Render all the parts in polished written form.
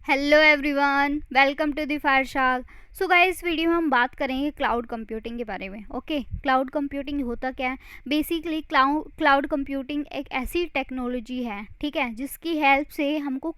Hello everyone, welcome to the फायरशाल। So guys, video में हम बात करेंगे क्लाउड कंप्यूटिंग के बारे में। ओके, क्लाउड कंप्यूटिंग होता क्या है? बेसिकली क्लाउड कंप्यूटिंग एक ऐसी टेक्नोलॉजी है, ठीक है, जिसकी हेल्प से हमको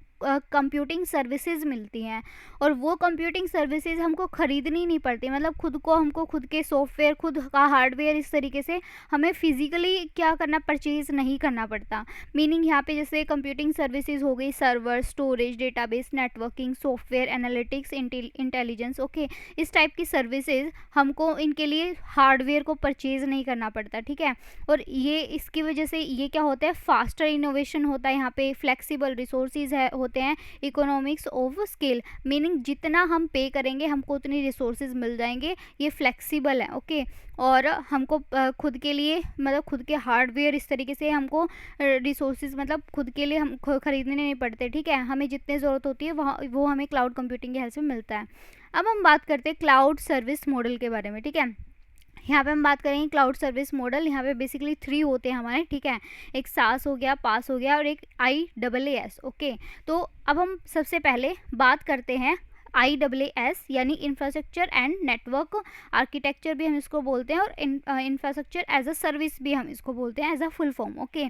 कंप्यूटिंग सर्विसेज मिलती हैं। और वो कंप्यूटिंग सर्विसेज हमको ख़रीदनी नहीं पड़ती, मतलब हमको खुद के सॉफ्टवेयर, खुद का हार्डवेयर, इस तरीके से हमें फिजिकली क्या करना, परचेज नहीं करना पड़ता। मीनिंग यहाँ पे जैसे कंप्यूटिंग सर्विसेज हो गई, server, storage, database, networking, software analytics, intelligence. Okay, इस टाइप की सर्विसेज हमको इनके लिए हार्डवेयर को परचेज नहीं करना पड़ता, ठीक है। और ये इसकी वजह से ये क्या होता है, फास्टर इनोवेशन होता है, यहाँ पे फ्लेक्सिबल रिसोर्सेज होते हैं, इकोनॉमिक्स ऑफ स्केल। मीनिंग जितना हम पे करेंगे हमको उतनी रिसोर्सेज मिल जाएंगे, ये फ्लेक्सिबल है। ओके, और हमको खुद के लिए, मतलब खुद के हार्डवेयर, इस तरीके से हमको रिसोर्सेज मतलब खुद के लिए हम खरीदने नहीं पड़ते, ठीक है। हमें जितनी ज़रूरत होती है वो हमें क्लाउड कंप्यूटिंग की हेल्प से मिलता है। अब हम बात करते हैं क्लाउड सर्विस मॉडल के बारे में, ठीक है। यहाँ पे हम बात करेंगे क्लाउड सर्विस मॉडल। यहाँ पे बेसिकली 3 होते हैं हमारे, ठीक है। एक सास हो गया, पास हो गया, और एक IaaS। ओके, तो अब हम सबसे पहले बात करते हैं IaaS, यानी इंफ्रास्ट्रक्चर एंड नेटवर्क आर्किटेक्चर भी हम इसको बोलते हैं, और इंफ्रास्ट्रक्चर एज अ सर्विस भी हम इसको बोलते हैं, as a full form. Okay,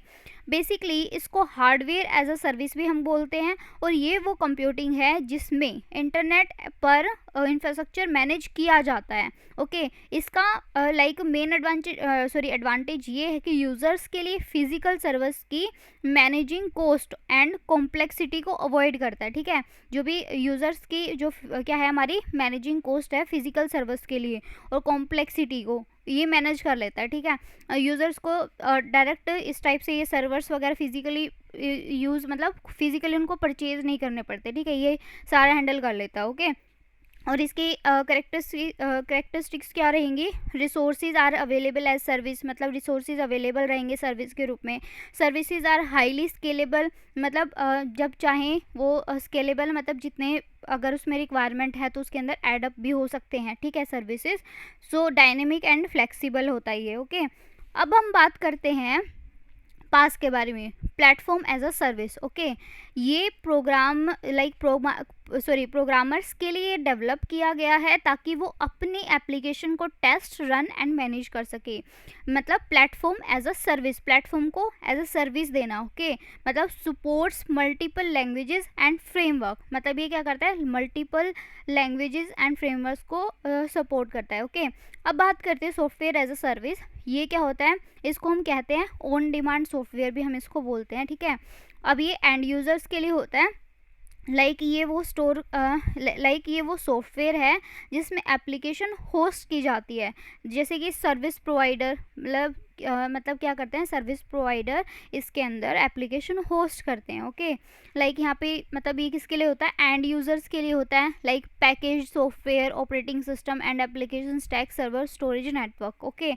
basically इसको हार्डवेयर एज अ सर्विस भी हम बोलते हैं। और ये वो कंप्यूटिंग है जिसमें इंटरनेट पर इंफ्रास्ट्रक्चर मैनेज किया जाता है। ओके, इसका मेन एडवांटेज ये है कि यूज़र्स के लिए फिजिकल सर्विस की मैनेजिंग कॉस्ट एंड कॉम्प्लेक्सिटी को अवॉइड करता है, ठीक है। जो भी यूज़र्स की जो क्या है, हमारी मैनेजिंग कॉस्ट है फिजिकल सर्विस के लिए, और कॉम्प्लेक्सिटी को ये मैनेज कर लेता है, ठीक है। यूज़र्स को डायरेक्ट इस टाइप से ये सर्वर्स वगैरह फिजिकली यूज़, मतलब फिजिकली उनको परचेज नहीं करने पड़ते, ठीक है, ये सारा हैंडल कर लेता है। ओके, और इसकी करेक्टरिस्टिक्स क्या रहेंगी? Resources are available as service, मतलब रिसोर्सेज अवेलेबल रहेंगे सर्विस के रूप में। सर्विसेज आर हाईली स्केलेबल, मतलब जब चाहें वो स्केलेबल, मतलब जितने अगर उसमें रिक्वायरमेंट है तो उसके अंदर एडअप भी हो सकते हैं, ठीक है, services. So dynamic and flexible होता है ये। ओके, अब हम बात करते हैं पास के बारे में, platform as a service. Okay, ये प्रोग्रामर्स के लिए डेवलप किया गया है ताकि वो अपनी एप्लीकेशन को टेस्ट, रन एंड मैनेज कर सके। मतलब platform as a service, platform को एज अ सर्विस देना। ओके, मतलब supports multiple languages and framework, मतलब ये क्या करता है, मल्टीपल लैंग्वेजेस एंड फ्रेमवर्क को सपोर्ट करता है। ओके, अब बात करते हैं सॉफ्टवेयर एज अ सर्विस। ये क्या होता है, इसको हम कहते हैं ऑन डिमांड सॉफ्टवेयर भी हम इसको बोलते हैं, ठीक है। अब ये एंड यूज़र्स के लिए होता है, ये वो सॉफ्टवेयर है जिसमें एप्लीकेशन होस्ट की जाती है। जैसे कि सर्विस प्रोवाइडर, मतलब क्या करते हैं, सर्विस प्रोवाइडर इसके अंदर एप्लीकेशन होस्ट करते हैं। ओके, यहाँ पे मतलब ये किसके लिए होता है, एंड यूज़र्स के लिए होता है, package software, operating system and application stack, server, storage, network. Okay,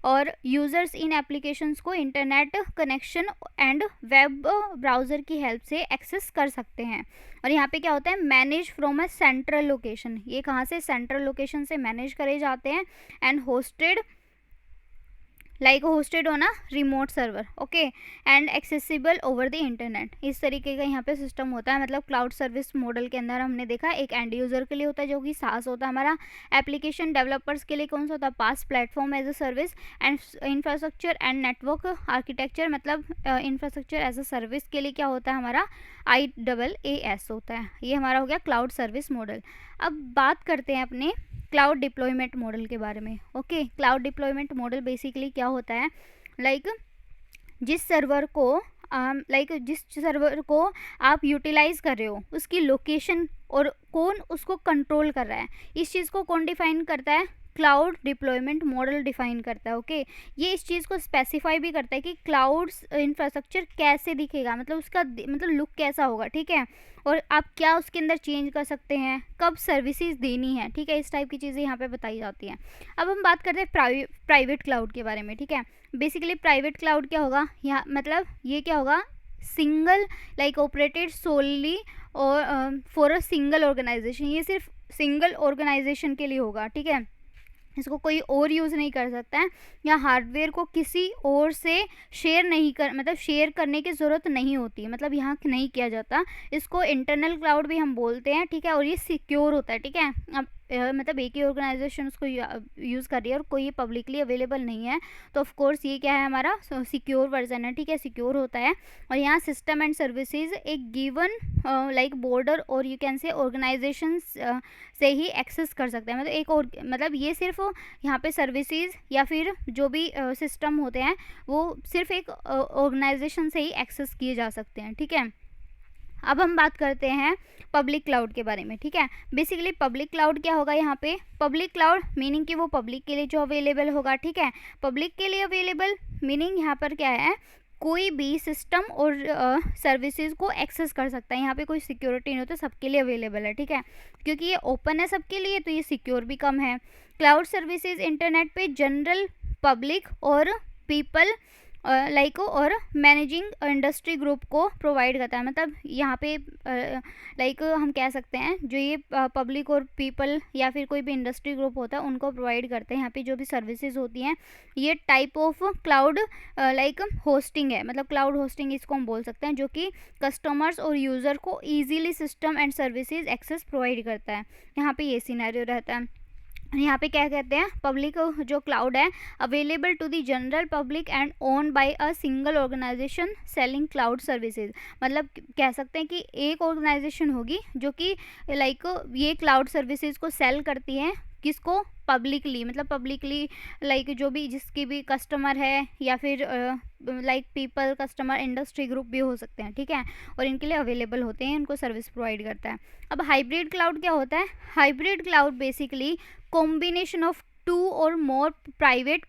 और यूज़र्स इन एप्लीकेशंस को internet connection and web browser की हेल्प से एक्सेस कर सकते हैं। और यहाँ पे क्या होता है, manage from a central location, ये कहाँ से, सेंट्रल लोकेशन से मैनेज करे जाते हैं। And hosted on a remote server. Okay, and accessible over the internet, इस तरीके का यहाँ पे सिस्टम होता है। मतलब क्लाउड सर्विस मॉडल के अंदर हमने देखा एक एंड यूज़र के लिए होता है जो कि सास होता है हमारा, एप्लीकेशन डेवलपर्स के लिए कौन सा होता है, PaaS, platform as a service, and infrastructure and network architecture, मतलब इंफ्रास्ट्रक्चर एज अ सर्विस के लिए क्या होता है हमारा, IaaS होता है। ये हमारा हो गया क्लाउड सर्विस मॉडल। अब बात करते हैं अपने क्लाउड डिप्लॉयमेंट मॉडल के बारे में। Okay, cloud deployment model basically क्या होता है, जिस सर्वर को आप यूटिलाइज कर रहे हो उसकी लोकेशन और कौन उसको कंट्रोल कर रहा है, इस चीज़ को कौन डिफाइन करता है, क्लाउड डिप्लॉयमेंट मॉडल डिफाइन करता है। ओके, ये इस चीज़ को स्पेसिफाई भी करता है कि क्लाउड इंफ्रास्ट्रक्चर कैसे दिखेगा, मतलब उसका मतलब लुक कैसा होगा, ठीक है। और आप क्या उसके अंदर चेंज कर सकते हैं, कब सर्विसेज देनी है, ठीक है, इस टाइप की चीज़ें यहाँ पे बताई जाती हैं। अब हम बात करते हैं प्राइवेट क्लाउड के बारे में, ठीक है। बेसिकली प्राइवेट क्लाउड क्या होगा, यहाँ मतलब ये क्या होगा, सिंगल ऑपरेटेड सोलली और फॉर अ सिंगल ऑर्गेनाइजेशन, ये सिर्फ सिंगल ऑर्गेनाइजेशन के लिए होगा, ठीक है। इसको कोई और यूज़ नहीं कर सकता है, या हार्डवेयर को किसी और से शेयर नहीं कर मतलब शेयर करने की ज़रूरत नहीं होती, मतलब यहाँ नहीं किया जाता। इसको इंटरनल क्लाउड भी हम बोलते हैं, ठीक है, और ये सिक्योर होता है, ठीक है। अब मतलब एक ही ऑर्गेनाइजेशन उसको यूज़ कर रही है और कोई पब्लिकली अवेलेबल नहीं है, तो ऑफ कोर्स ये क्या है, हमारा सिक्योर वर्जन है, ठीक है, सिक्योर होता है। और यहाँ सिस्टम एंड सर्विसेज एक गिवन लाइक बॉर्डर और यू कैन से ऑर्गेनाइजेशन से ही एक्सेस कर सकते हैं, मतलब एक और मतलब ये सिर्फ यहाँ पे सर्विसेज या फिर जो भी सिस्टम होते हैं वो सिर्फ एक ऑर्गेनाइजेशन से ही एक्सेस किए जा सकते हैं, ठीक है। अब हम बात करते हैं पब्लिक क्लाउड के बारे में, ठीक है। बेसिकली पब्लिक क्लाउड क्या होगा, यहाँ पे पब्लिक क्लाउड मीनिंग कि वो पब्लिक के लिए जो अवेलेबल होगा, ठीक है। पब्लिक के लिए अवेलेबल मीनिंग यहाँ पर क्या है, कोई भी सिस्टम और सर्विसेज को एक्सेस कर सकता है, यहाँ पे कोई सिक्योरिटी नहीं होता, सबके लिए अवेलेबल है, ठीक है। क्योंकि ये ओपन है सबके लिए तो ये सिक्योर भी कम है। क्लाउड सर्विसेज इंटरनेट पे जनरल पब्लिक और पीपल लाइक और मैनेजिंग इंडस्ट्री ग्रुप को प्रोवाइड करता है, मतलब यहाँ पे लाइक हम कह सकते हैं जो ये पब्लिक और पीपल या फिर कोई भी इंडस्ट्री ग्रुप होता है उनको प्रोवाइड करते हैं। यहाँ पे जो भी सर्विसेज होती हैं ये type of cloud like hosting है, मतलब क्लाउड होस्टिंग इसको हम बोल सकते हैं, जो कि कस्टमर्स और यूज़र को easily system and services access provide करता है। यहाँ पे ये सिनेरियो रहता है। यहाँ पे क्या कहते हैं, पब्लिक जो क्लाउड है available to the general public and owned by a single organisation selling cloud services, मतलब कह सकते हैं कि एक ऑर्गेनाइजेशन होगी जो कि लाइक ये क्लाउड सर्विसेज को सेल करती है, किसको, पब्लिकली, मतलब पब्लिकली लाइक जो भी जिसकी भी कस्टमर है या फिर like people, customer, industry group भी हो सकते हैं, ठीक है, और इनके लिए अवेलेबल होते हैं, इनको सर्विस प्रोवाइड करता है। अब हाइब्रिड क्लाउड क्या होता है, hybrid cloud basically combination of two or more private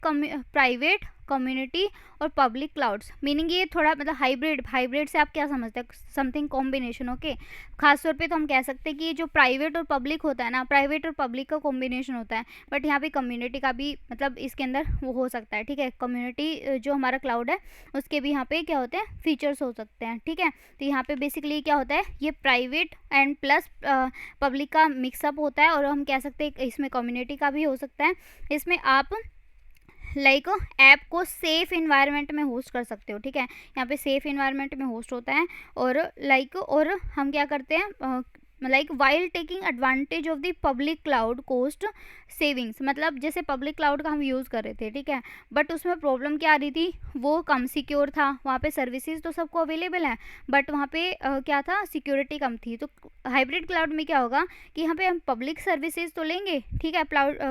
community or public clouds, meaning ये थोड़ा मतलब हाइब्रिड से आप क्या समझते हैं, समथिंग कॉम्बिनेशन, ओके। खासतौर पे तो हम कह सकते हैं कि ये जो प्राइवेट और पब्लिक होता है ना, प्राइवेट और पब्लिक का कॉम्बिनेशन होता है, बट यहाँ पे कम्युनिटी का भी मतलब इसके अंदर वो हो सकता है, ठीक है। कम्युनिटी जो हमारा क्लाउड है उसके भी यहाँ पे क्या होते हैं, फीचर्स हो सकते हैं, ठीक है। तो यहाँ पे बेसिकली क्या होता है, ये प्राइवेट एंड प्लस पब्लिक का मिक्सअप होता है, और हम कह सकते हैं इसमें कम्युनिटी का भी हो सकता है। इसमें आप लाइक ऐप को सेफ इन्वायरमेंट में होस्ट कर सकते हो, ठीक है, यहाँ पे सेफ इन्वायरमेंट में होस्ट होता है। और लाइक और हम क्या करते हैं, like while taking advantage of the public cloud cost savings, मतलब जैसे पब्लिक क्लाउड का हम यूज़ कर रहे थे, ठीक है, बट उसमें प्रॉब्लम क्या आ रही थी, वो कम सिक्योर था, वहाँ पे सर्विसेज तो सबको अवेलेबल है बट वहाँ पे क्या था, सिक्योरिटी कम थी। तो हाइब्रिड क्लाउड में क्या होगा कि यहाँ पे हम पब्लिक सर्विसेज तो लेंगे, ठीक है,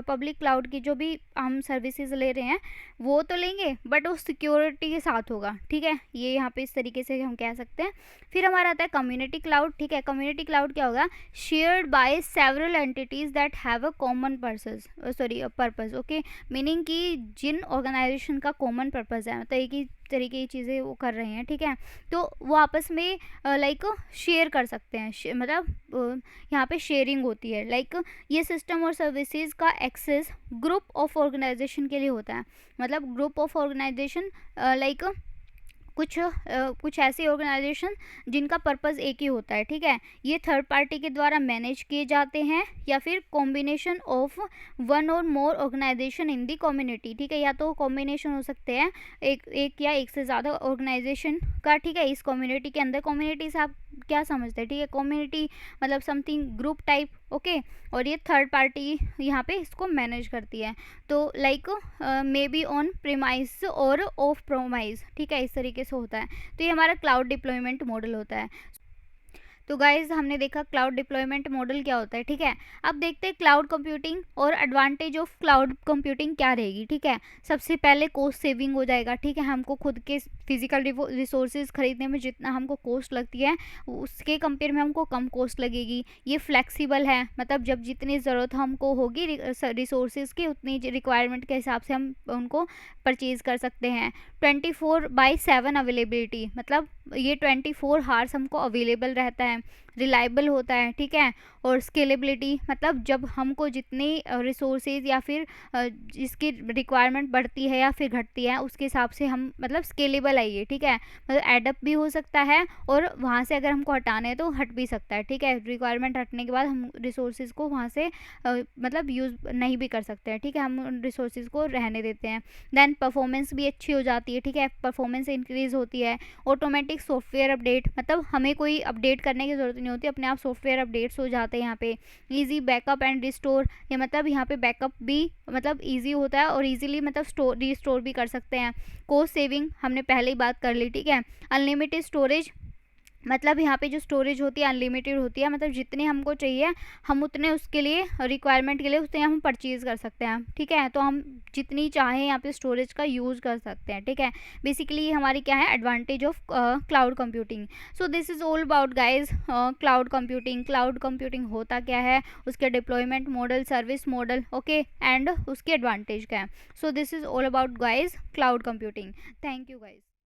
पब्लिक क्लाउड की जो भी हम सर्विसेज ले रहे हैं वो तो लेंगे बट वो सिक्योरिटी के साथ होगा, ठीक है, ये यहाँ पे इस तरीके से हम कह सकते हैं। फिर हमारा आता है कम्युनिटी क्लाउड, ठीक है। कम्युनिटी क्लाउड क्या होगा, shared by several entities that have a common purpose, okay, meaning कि जिन ऑर्गेनाइजेशन का कॉमन पर्पस है, मतलब एक ही तरीके की चीज़ें वो कर रहे हैं, ठीक है, तो वो आपस में लाइक शेयर कर सकते हैं, मतलब यहाँ पे शेयरिंग होती है। लाइक ये सिस्टम और सर्विसेज का एक्सेस ग्रुप ऑफ ऑर्गेनाइजेशन के लिए होता है, मतलब ग्रुप ऑफ ऑर्गेनाइजेशन लाइक कुछ ऐसी ऑर्गेनाइजेशन जिनका पर्पस एक ही होता है, ठीक है, ये थर्ड पार्टी के द्वारा मैनेज किए जाते हैं या फिर कॉम्बिनेशन ऑफ वन और मोर ऑर्गेनाइजेशन इन दी कम्युनिटी, ठीक है, या तो कॉम्बिनेशन हो सकते हैं एक या एक से ज़्यादा ऑर्गेनाइजेशन का, ठीक है, इस कम्युनिटी के अंदर। कम्युनिटी से आप क्या समझते हैं, ठीक है, कम्युनिटी मतलब समथिंग ग्रुप टाइप, ओके, और ये थर्ड पार्टी यहाँ पे इसको मैनेज करती है, तो like may be on premise और ऑफ प्रोमाइस, ठीक है, इस तरीके से होता है। तो ये हमारा क्लाउड डिप्लॉयमेंट मॉडल होता है। तो गाइज हमने देखा क्लाउड डिप्लॉयमेंट मॉडल क्या होता है, ठीक है। अब देखते हैं क्लाउड कंप्यूटिंग और एडवांटेज ऑफ क्लाउड कंप्यूटिंग क्या रहेगी, ठीक है। सबसे पहले कॉस्ट सेविंग हो जाएगा, ठीक है, हमको खुद के फिजिकल रिसोर्सेज खरीदने में जितना हमको कॉस्ट लगती है उसके कंपेयर में हमको कम कॉस्ट लगेगी। ये फ्लेक्सिबल है, मतलब जब जितनी ज़रूरत हमको होगी रिसोर्सेज की उतनी रिक्वायरमेंट के हिसाब से हम उनको परचेज़ कर सकते हैं। 24/7 अवेलेबिलिटी, मतलब ये 24 हार्स हमको अवेलेबल रहता है। रिलायबल होता है, ठीक है। और स्केलेबिलिटी मतलब जब हमको जितने रिसोर्सेज या फिर जिसकी रिक्वायरमेंट बढ़ती है या फिर घटती है उसके हिसाब से हम मतलब स्केलेबल है ये, ठीक है। मतलब एडअप भी हो सकता है और वहाँ से अगर हमको हटाना है तो हट भी सकता है, ठीक है। रिक्वायरमेंट हटने के बाद हम रिसोर्सेज को वहाँ से मतलब यूज़ नहीं भी कर सकते हैं, ठीक है। हम उन रिसोर्सेज को रहने देते हैं। देन परफॉर्मेंस भी अच्छी हो जाती है, ठीक है। परफॉर्मेंस इंक्रीज़ होती है। ऑटोमेटिक सॉफ्टवेयर अपडेट मतलब हमें कोई अपडेट करने की ज़रूरत नहीं होती, अपने आप सॉफ्टवेयर अपडेट्स हो जाते हैं यहाँ पे। ईजी बैकअप एंड रिस्टोर, ये मतलब यहाँ पे बैकअप भी मतलब ईजी होता है और ईजिली मतलब रिस्टोर भी कर सकते हैं। कॉस्ट सेविंग हमने पहले ही बात कर ली, ठीक है। अनलिमिटेड स्टोरेज मतलब यहाँ पे जो स्टोरेज होती है अनलिमिटेड होती है, मतलब जितने हमको चाहिए हम उतने उसके लिए रिक्वायरमेंट के लिए उतने हम परचेज़ कर सकते हैं, ठीक है। तो हम जितनी चाहें यहाँ पे स्टोरेज का यूज़ कर सकते हैं, ठीक है। बेसिकली ये हमारी क्या है advantage of cloud computing. So this is all about guys cloud computing. Cloud computing होता क्या है, उसके deployment model, service model, okay, and उसके एडवांटेज क्या है। So this is all about guys cloud computing. Thank you guys.